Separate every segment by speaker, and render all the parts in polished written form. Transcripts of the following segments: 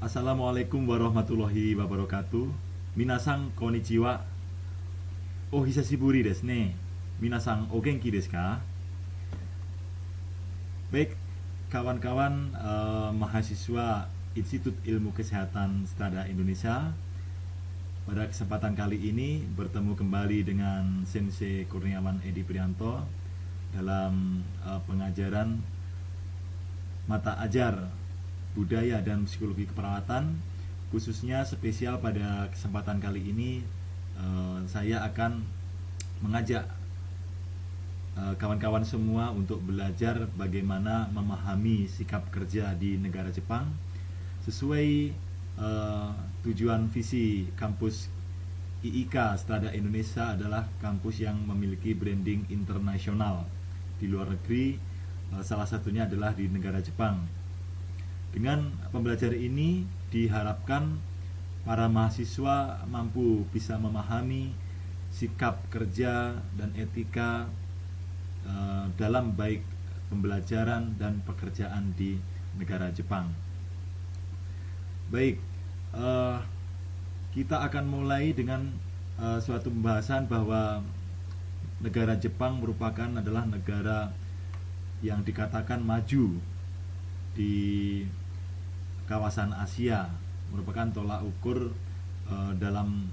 Speaker 1: Assalamualaikum warahmatullahi wabarakatuh. Minasang konnichiwa. Oh hisashiburi desu ne. Minasang o genki desu ka? Baik, kawan-kawan mahasiswa Institut Ilmu Kesehatan Strada Indonesia. Pada kesempatan kali ini bertemu kembali dengan Sensei Kurniawan Edi Prianto dalam pengajaran mata ajar budaya dan psikologi keperawatan. Khususnya spesial pada kesempatan kali ini saya akan mengajak kawan-kawan semua untuk belajar bagaimana memahami sikap kerja di negara Jepang sesuai tujuan visi kampus IIK Strada Indonesia adalah kampus yang memiliki branding internasional di luar negeri, salah satunya adalah di negara Jepang. Dengan pembelajaran ini diharapkan para mahasiswa mampu bisa memahami sikap kerja dan etika dalam baik pembelajaran dan pekerjaan di negara Jepang. Baik, kita akan mulai dengan suatu pembahasan bahwa negara Jepang merupakan adalah negara yang dikatakan maju di kawasan Asia, merupakan tolak ukur dalam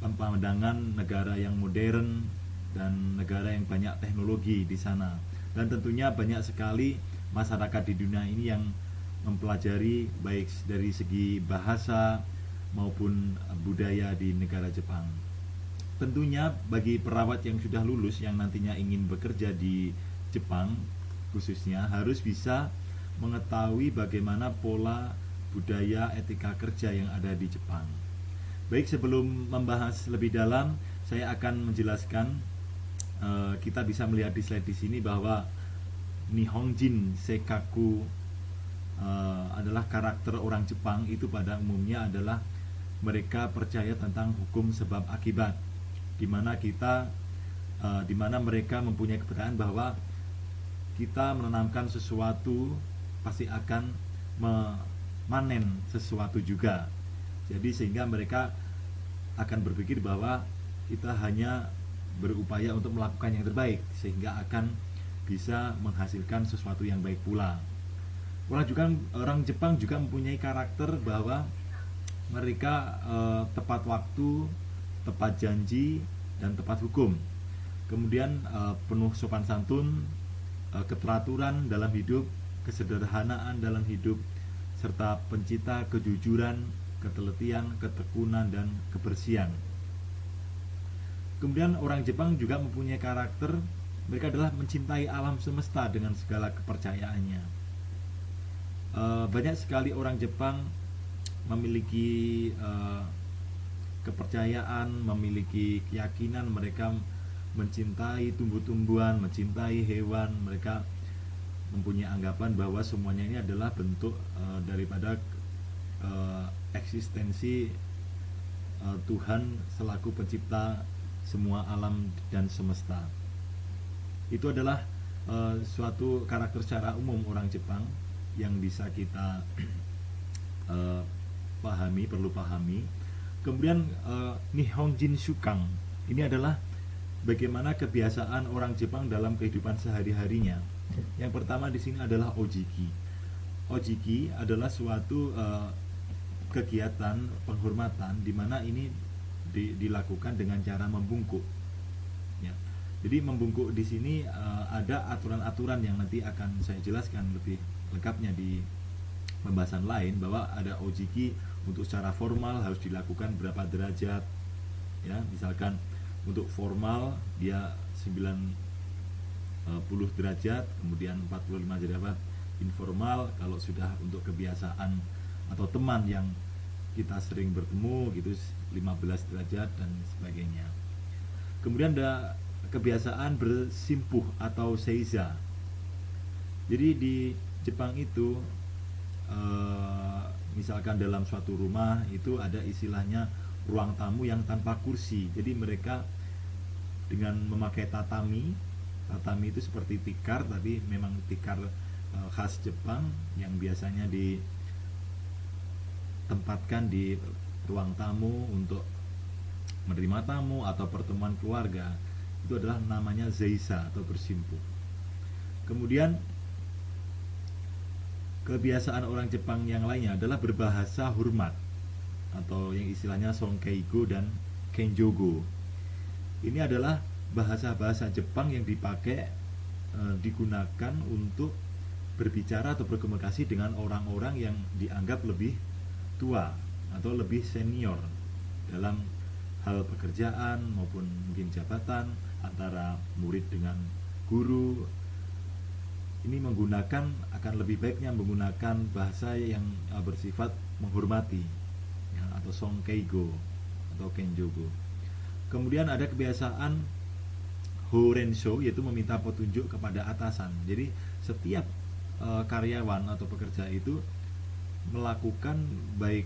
Speaker 1: pemandangan negara yang modern dan negara yang banyak teknologi di sana. Dan tentunya banyak sekali masyarakat di dunia ini yang mempelajari baik dari segi bahasa maupun budaya di negara Jepang. Tentunya bagi perawat yang sudah lulus yang nantinya ingin bekerja di Jepang khususnya harus bisa mengetahui bagaimana pola budaya etika kerja yang ada di Jepang. Baik, sebelum membahas lebih dalam, saya akan menjelaskan. Kita bisa melihat di slide di sini bahwa Nihonjin Seikaku adalah karakter orang Jepang itu pada umumnya adalah mereka percaya tentang hukum sebab akibat, di mana mereka mempunyai kepercayaan bahwa kita menanamkan sesuatu pasti akan memanen sesuatu juga. Jadi sehingga mereka akan berpikir bahwa kita hanya berupaya untuk melakukan yang terbaik sehingga akan bisa menghasilkan sesuatu yang baik pula. Orang Jepang juga mempunyai karakter bahwa mereka tepat waktu, tepat janji, dan tepat hukum. Kemudian penuh sopan santun, keteraturan dalam hidup, kesederhanaan dalam hidup, serta pencinta kejujuran, ketelitian, ketekunan, dan kebersihan. Kemudian orang Jepang juga mempunyai karakter mereka adalah mencintai alam semesta dengan segala kepercayaannya. Banyak sekali orang Jepang memiliki kepercayaan, memiliki keyakinan, mereka mencintai tumbuh-tumbuhan, mencintai hewan, mereka mempunyai anggapan bahwa semuanya ini adalah bentuk daripada eksistensi Tuhan selaku pencipta semua alam dan semesta. Itu adalah suatu karakter secara umum orang Jepang yang bisa kita perlu pahami. Kemudian Nihonjin Shukang ini adalah bagaimana kebiasaan orang Jepang dalam kehidupan sehari-harinya. Yang pertama di sini adalah ojiki. Ojiki adalah suatu kegiatan penghormatan di mana ini dilakukan dengan cara membungkuk. Ya. Jadi membungkuk di sini ada aturan-aturan yang nanti akan saya jelaskan lebih lengkapnya di pembahasan lain, bahwa ada ojiki untuk secara formal harus dilakukan berapa derajat. Ya, misalkan untuk formal dia 90 derajat, kemudian 45 derajat informal. Kalau sudah untuk kebiasaan atau teman yang kita sering bertemu gitu 15 derajat dan sebagainya. Kemudian ada kebiasaan bersimpuh atau seiza. Jadi di Jepang itu misalkan dalam suatu rumah itu ada istilahnya ruang tamu yang tanpa kursi. Jadi mereka dengan memakai tatami. Tatami itu seperti tikar, tapi memang tikar khas Jepang yang biasanya tempatkan di ruang tamu untuk menerima tamu atau pertemuan keluarga, itu adalah namanya zaisa atau bersimpuh. Kemudian kebiasaan orang Jepang yang lainnya adalah berbahasa hormat atau yang istilahnya Sonkeigo dan Kenjogo. Ini adalah bahasa-bahasa Jepang yang dipakai digunakan untuk berbicara atau berkomunikasi dengan orang-orang yang dianggap lebih tua atau lebih senior dalam hal pekerjaan maupun mungkin jabatan, antara murid dengan guru. Ini akan lebih baiknya menggunakan bahasa yang bersifat menghormati ya, atau Sonkeigo atau Kenjogo. Kemudian ada kebiasaan Horensho, yaitu meminta petunjuk kepada atasan. Jadi setiap karyawan atau pekerja itu melakukan baik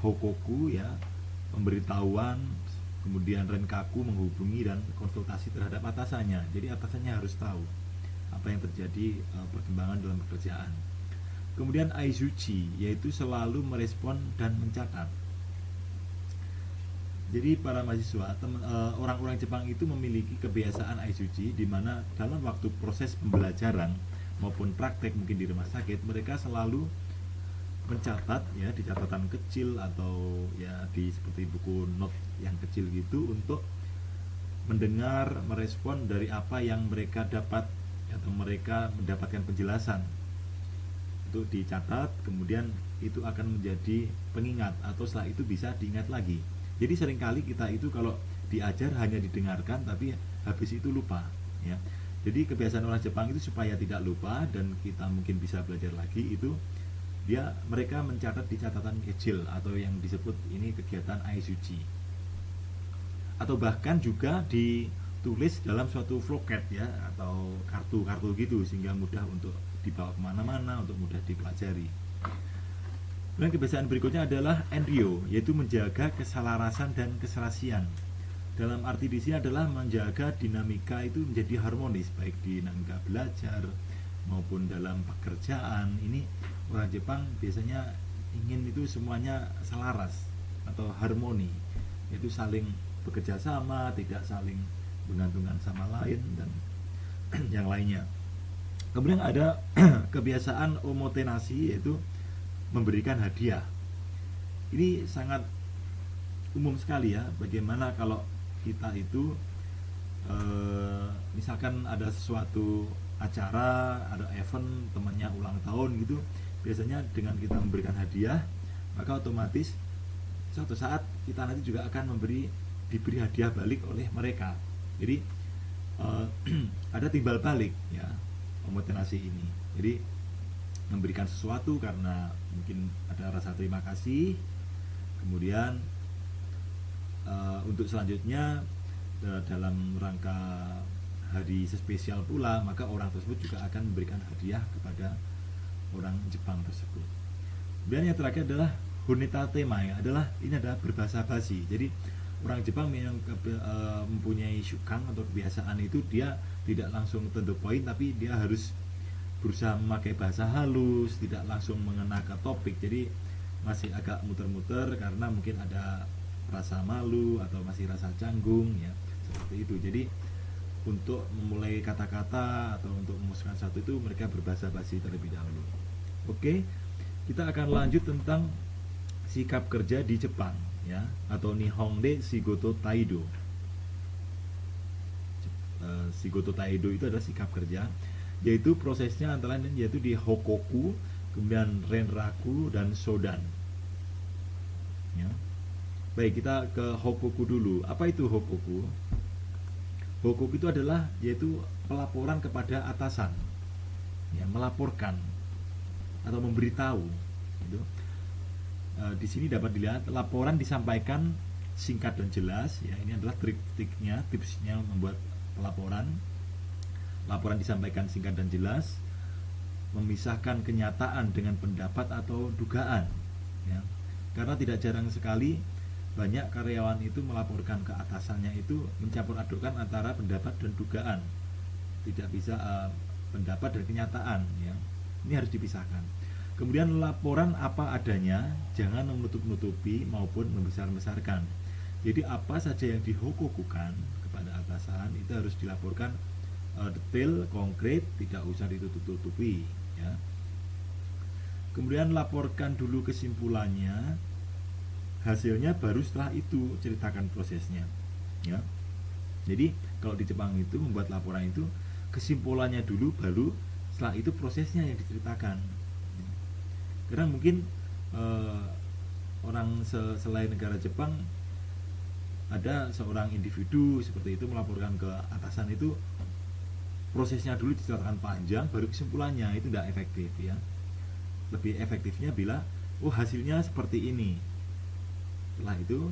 Speaker 1: hokoku ya, pemberitahuan, kemudian renkaku, menghubungi dan konsultasi terhadap atasannya. Jadi atasannya harus tahu apa yang terjadi perkembangan dalam pekerjaan. Kemudian aizuchi, yaitu selalu merespon dan mencatat. Jadi para mahasiswa, orang-orang Jepang itu memiliki kebiasaan aizuchi, di mana dalam waktu proses pembelajaran maupun praktek mungkin di rumah sakit, mereka selalu mencatat ya di catatan kecil atau ya di seperti buku note yang kecil gitu, untuk mendengar, merespon dari apa yang mereka dapat atau mereka mendapatkan penjelasan. Itu dicatat, kemudian itu akan menjadi pengingat atau setelah itu bisa diingat lagi. Jadi seringkali kita itu kalau diajar hanya didengarkan tapi habis itu lupa ya. Jadi kebiasaan orang Jepang itu supaya tidak lupa dan kita mungkin bisa belajar lagi, itu mereka mencatat di catatan kecil atau yang disebut ini kegiatan aizuchi. Atau bahkan juga ditulis dalam suatu flowcard ya, atau kartu-kartu gitu, sehingga mudah untuk dibawa kemana-mana, untuk mudah dipelajari. Dan kebiasaan berikutnya adalah enryo, yaitu menjaga keselarasan dan keserasian. Dalam arti di sini adalah menjaga dinamika itu menjadi harmonis, baik dinamika belajar maupun dalam pekerjaan. Ini orang Jepang biasanya ingin itu semuanya selaras atau harmoni, yaitu saling bekerja sama, tidak saling bergantungan sama lain dan yang lainnya. Kemudian ada kebiasaan omotenashi, yaitu memberikan hadiah. Ini sangat umum sekali ya, bagaimana kalau kita itu misalkan ada sesuatu acara, ada event temannya ulang tahun gitu, biasanya dengan kita memberikan hadiah, maka otomatis suatu saat kita nanti juga akan diberi hadiah balik oleh mereka. Jadi ada timbal balik ya omotenashi ini. Jadi memberikan sesuatu karena mungkin ada rasa terima kasih, kemudian untuk selanjutnya dalam rangka hari spesial pula, maka orang tersebut juga akan memberikan hadiah kepada orang Jepang tersebut. Kemudian yang terakhir adalah huneta tema ya, ini adalah berbahasa basi. Jadi orang Jepang yang mempunyai syukan atau kebiasaan itu, dia tidak langsung to the point, tapi dia harus berusaha memakai bahasa halus, tidak langsung mengena ke topik. Jadi masih agak muter-muter karena mungkin ada rasa malu atau masih rasa canggung ya, seperti itu. Jadi untuk memulai kata-kata atau untuk memusnahkan satu itu mereka berbahasa basi terlebih dahulu. Oke, kita akan lanjut tentang sikap kerja di Jepang ya, atau Nihonde Shigoto Taido. Shigoto Taido itu adalah sikap kerja, yaitu prosesnya antara lain yaitu di hokoku, kemudian renraku dan sodan ya. Baik, kita ke hokoku dulu. Apa itu hokoku? Hokoku itu adalah yaitu pelaporan kepada atasan ya, melaporkan atau memberitahu gitu. Di sini dapat dilihat laporan disampaikan singkat dan jelas ya. Ini adalah tipsnya membuat pelaporan. Laporan disampaikan singkat dan jelas, memisahkan kenyataan dengan pendapat atau dugaan ya. Karena tidak jarang sekali banyak karyawan itu melaporkan ke atasannya itu mencampur adukkan antara pendapat dan dugaan, tidak bisa pendapat dan kenyataan ya. Ini harus dipisahkan. Kemudian laporan apa adanya, jangan menutup-nutupi maupun membesar-besarkan. Jadi apa saja yang dihukukan kepada atasan itu harus dilaporkan detail, konkret, tidak usah ditutup-tutupi ya. Kemudian laporkan dulu kesimpulannya, hasilnya baru setelah itu ceritakan prosesnya ya. Jadi kalau di Jepang itu membuat laporan itu kesimpulannya dulu, baru setelah itu prosesnya yang diceritakan. Karena mungkin orang selain negara Jepang ada seorang individu seperti itu melaporkan ke atasan itu prosesnya dulu diceritakan panjang baru kesimpulannya, itu tidak efektif ya. Lebih efektifnya bila hasilnya seperti ini, setelah itu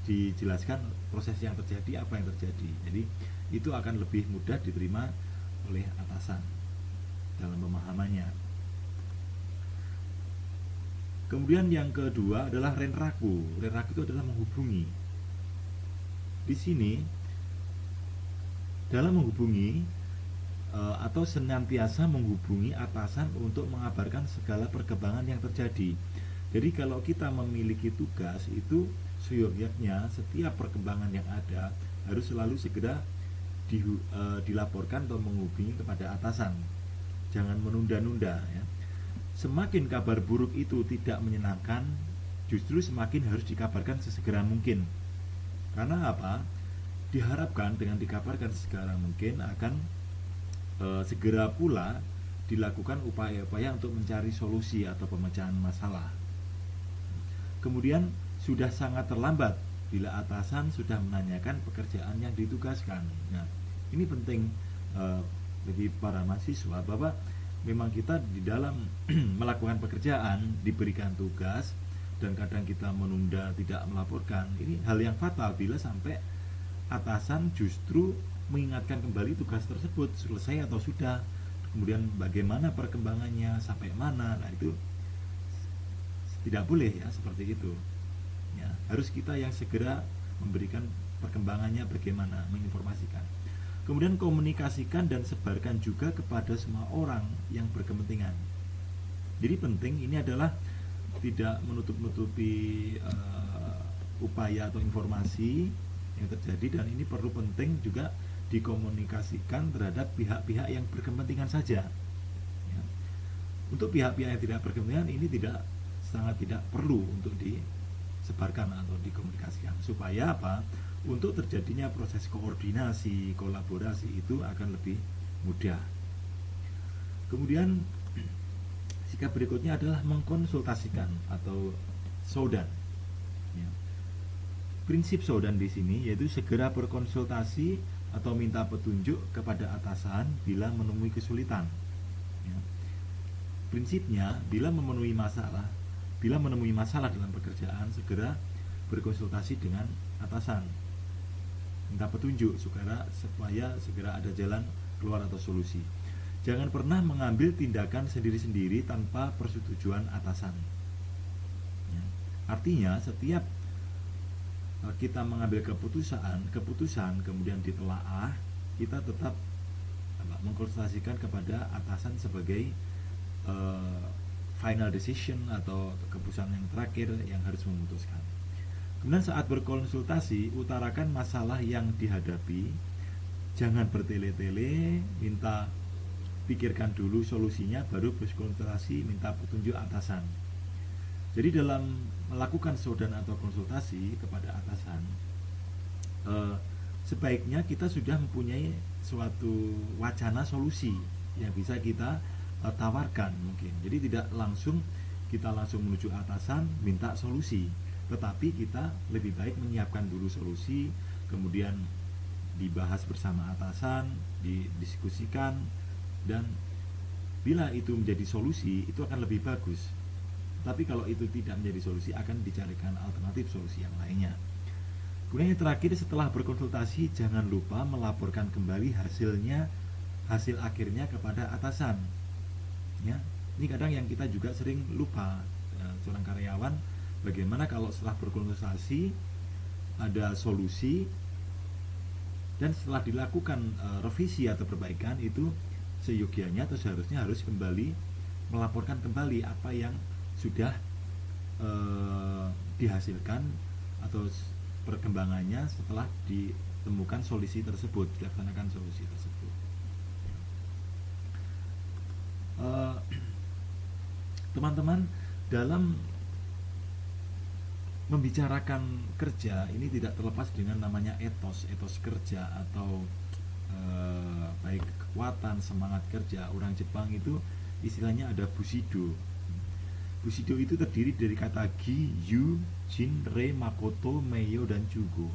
Speaker 1: dijelaskan proses yang terjadi, apa yang terjadi. Jadi itu akan lebih mudah diterima oleh atasan dalam pemahamannya. Kemudian yang kedua adalah renraku. Renraku itu adalah menghubungi. Di sini dalam menghubungi atau senantiasa menghubungi atasan untuk mengabarkan segala perkembangan yang terjadi. Jadi kalau kita memiliki tugas itu seyogyanya setiap perkembangan yang ada harus selalu segera dilaporkan atau menghubungi kepada atasan. Jangan menunda-nunda ya. Semakin kabar buruk itu tidak menyenangkan, justru semakin harus dikabarkan sesegera mungkin. Karena apa? Diharapkan dengan dikabarkan sesegera mungkin akan segera pula dilakukan upaya-upaya untuk mencari solusi atau pemecahan masalah. Kemudian sudah sangat terlambat bila atasan sudah menanyakan pekerjaan yang ditugaskan. Nah, ini penting bagi para mahasiswa bahwa memang kita di dalam melakukan pekerjaan diberikan tugas dan kadang kita menunda tidak melaporkan. Ini hal yang fatal bila sampai atasan justru mengingatkan kembali tugas tersebut selesai atau sudah, kemudian bagaimana perkembangannya sampai mana. Nah itu tidak boleh ya seperti itu ya. Harus kita yang segera memberikan perkembangannya bagaimana, menginformasikan. Kemudian komunikasikan dan sebarkan juga kepada semua orang yang berkepentingan. Jadi penting ini adalah tidak menutup-nutupi upaya atau informasi yang terjadi, dan ini perlu penting juga dikomunikasikan terhadap pihak-pihak yang berkepentingan saja ya. Untuk pihak-pihak yang tidak berkepentingan ini sangat tidak perlu untuk disebarkan atau dikomunikasikan, supaya apa? Untuk terjadinya proses koordinasi, kolaborasi itu akan lebih mudah. Kemudian sikap berikutnya adalah mengkonsultasikan atau Shodan ya. Prinsip Shodan di sini yaitu segera berkonsultasi atau minta petunjuk kepada atasan bila menemui kesulitan ya. Prinsipnya bila menemui masalah dalam pekerjaan, segera berkonsultasi dengan atasan, minta petunjuk supaya segera ada jalan keluar atau solusi. Jangan pernah mengambil tindakan sendiri-sendiri tanpa persetujuan atasan ya. Artinya setiap kita mengambil keputusan kemudian ditelaah, kita tetap mengkonsultasikan kepada atasan sebagai final decision atau keputusan yang terakhir yang harus memutuskan. Kemudian saat berkonsultasi, utarakan masalah yang dihadapi. Jangan bertele-tele, minta pikirkan dulu solusinya, baru berkonsultasi, minta petunjuk atasan. Jadi dalam melakukan Shodan atau konsultasi kepada atasan, sebaiknya kita sudah mempunyai suatu wacana solusi yang bisa kita tawarkan mungkin. Jadi tidak kita langsung menuju atasan minta solusi, tetapi kita lebih baik menyiapkan dulu solusi, kemudian dibahas bersama atasan, didiskusikan, dan bila itu menjadi solusi itu akan lebih bagus. Tapi kalau itu tidak menjadi solusi, akan dicarikan alternatif solusi yang lainnya. Kemudian yang terakhir, setelah berkonsultasi jangan lupa melaporkan kembali hasil akhirnya kepada atasan ya. Ini kadang yang kita juga sering lupa seorang karyawan, bagaimana kalau setelah berkonsultasi ada solusi dan setelah dilakukan revisi atau perbaikan, itu seyogyanya atau seharusnya harus kembali melaporkan kembali apa yang sudah dihasilkan atau perkembangannya setelah ditemukan solusi tersebut, dilaksanakan solusi tersebut. Teman-teman, dalam membicarakan kerja ini tidak terlepas dengan namanya etos kerja atau baik kekuatan semangat kerja. Orang Jepang itu istilahnya ada bushido. Bushido itu terdiri dari kata gi, yu, jin, rei, makoto, meiyo, dan jugo.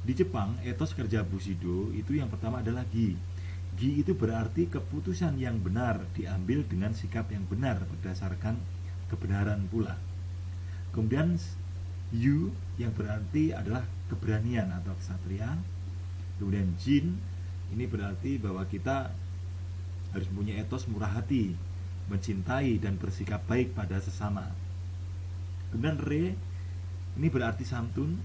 Speaker 1: Di Jepang, etos kerja bushido itu yang pertama adalah gi. Gi itu berarti keputusan yang benar diambil dengan sikap yang benar berdasarkan kebenaran pula. Kemudian yu yang berarti adalah keberanian atau kesatria. Kemudian jin ini berarti bahwa kita harus punya etos murah hati, mencintai dan bersikap baik pada sesama. Kemudian re ini berarti santun.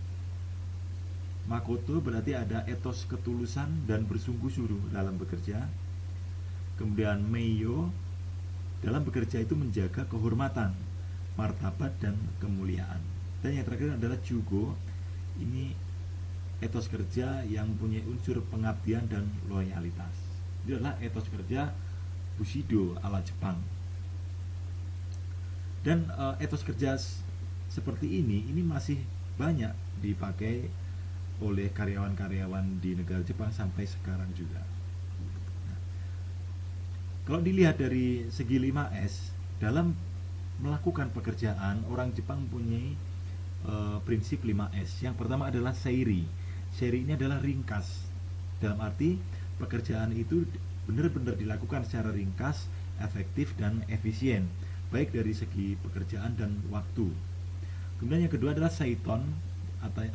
Speaker 1: Makoto berarti ada etos ketulusan dan bersungguh-sungguh dalam bekerja. Kemudian meiyo, dalam bekerja itu menjaga kehormatan, martabat dan kemuliaan. Dan yang terakhir adalah jugo, ini etos kerja yang mempunyai unsur pengabdian dan loyalitas. Itu adalah etos kerja bushido ala Jepang. Dan etos kerja seperti ini masih banyak dipakai oleh karyawan-karyawan di negara Jepang sampai sekarang juga. Nah, kalau dilihat dari segi 5S, dalam melakukan pekerjaan, orang Jepang mempunyai prinsip 5S. Yang pertama adalah seiri. Seiri ini adalah ringkas. Dalam arti pekerjaan itu benar-benar dilakukan secara ringkas, efektif dan efisien, baik dari segi pekerjaan dan waktu. Kemudian yang kedua adalah seiton,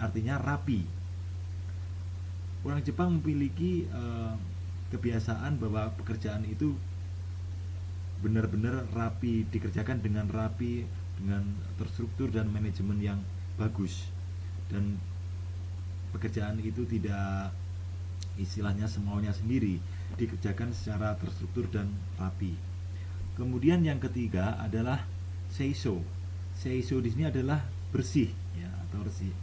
Speaker 1: artinya rapi. Orang Jepang memiliki kebiasaan bahwa pekerjaan itu benar-benar rapi, dikerjakan dengan rapi, dengan terstruktur dan manajemen yang bagus. Dan pekerjaan itu tidak istilahnya semaunya sendiri, dikerjakan secara terstruktur dan rapi. Kemudian yang ketiga adalah seiso. Seiso di sini adalah bersih, ya, atau bersih.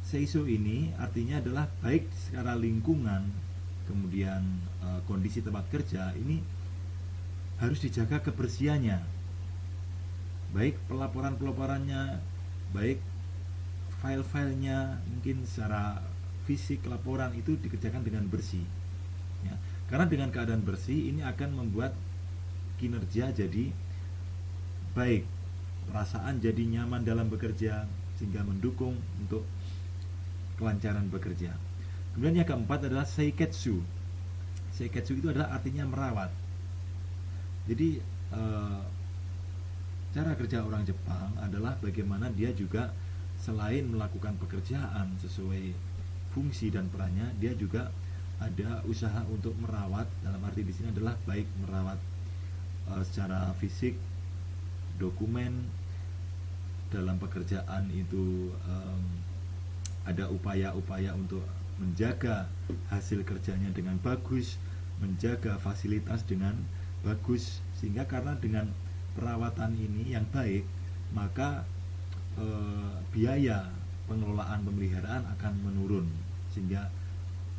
Speaker 1: Seiso ini artinya adalah baik secara lingkungan, kemudian kondisi tempat kerja ini harus dijaga kebersihannya, baik pelaporan-pelaporannya, baik file-filenya, mungkin secara fisik laporan itu dikerjakan dengan bersih, ya. Karena dengan keadaan bersih ini akan membuat kinerja jadi baik, perasaan jadi nyaman dalam bekerja, sehingga mendukung untuk kelancaran bekerja. Kemudian yang keempat adalah seiketsu. Seiketsu itu adalah artinya merawat. Jadi cara kerja orang Jepang adalah bagaimana dia juga selain melakukan pekerjaan sesuai fungsi dan perannya, dia juga ada usaha untuk merawat. Dalam arti di sini adalah baik merawat secara fisik, dokumen dalam pekerjaan itu, ada upaya-upaya untuk menjaga hasil kerjanya dengan bagus, menjaga fasilitas dengan bagus, sehingga karena dengan perawatan ini yang baik, maka biaya pengelolaan pemeliharaan akan menurun sehingga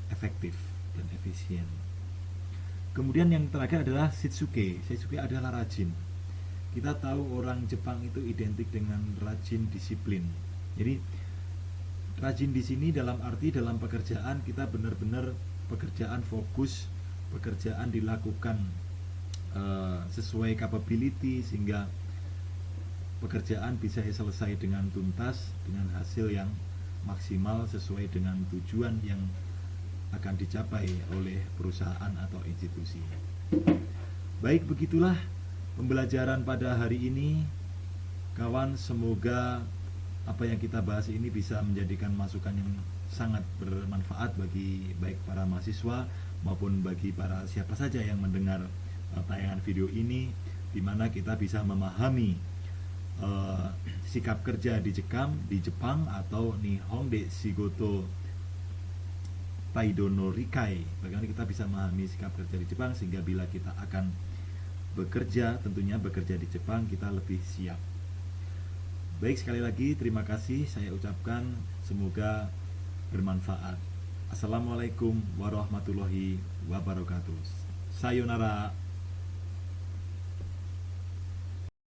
Speaker 1: efektif dan efisien. Kemudian yang terakhir adalah shitsuke. Shitsuke adalah rajin. Kita tahu orang Jepang itu identik dengan rajin, disiplin. Jadi rajin di sini dalam arti dalam pekerjaan kita benar-benar pekerjaan fokus, pekerjaan dilakukan sesuai capability sehingga pekerjaan bisa selesai dengan tuntas, dengan hasil yang maksimal sesuai dengan tujuan yang akan dicapai oleh perusahaan atau institusi. Baik, begitulah pembelajaran pada hari ini, kawan. Semoga apa yang kita bahas ini bisa menjadikan masukan yang sangat bermanfaat bagi baik para mahasiswa maupun bagi para siapa saja yang mendengar tayangan video ini, di mana kita bisa memahami sikap kerja di Jepang atau Nihon de Shigoto Taido no Rikai. Bagaimana kita bisa memahami sikap kerja di Jepang sehingga bila kita akan tentunya bekerja di Jepang, kita lebih siap. Baik, sekali lagi terima kasih saya ucapkan, semoga bermanfaat. Assalamualaikum warahmatullahi wabarakatuh. Sayonara.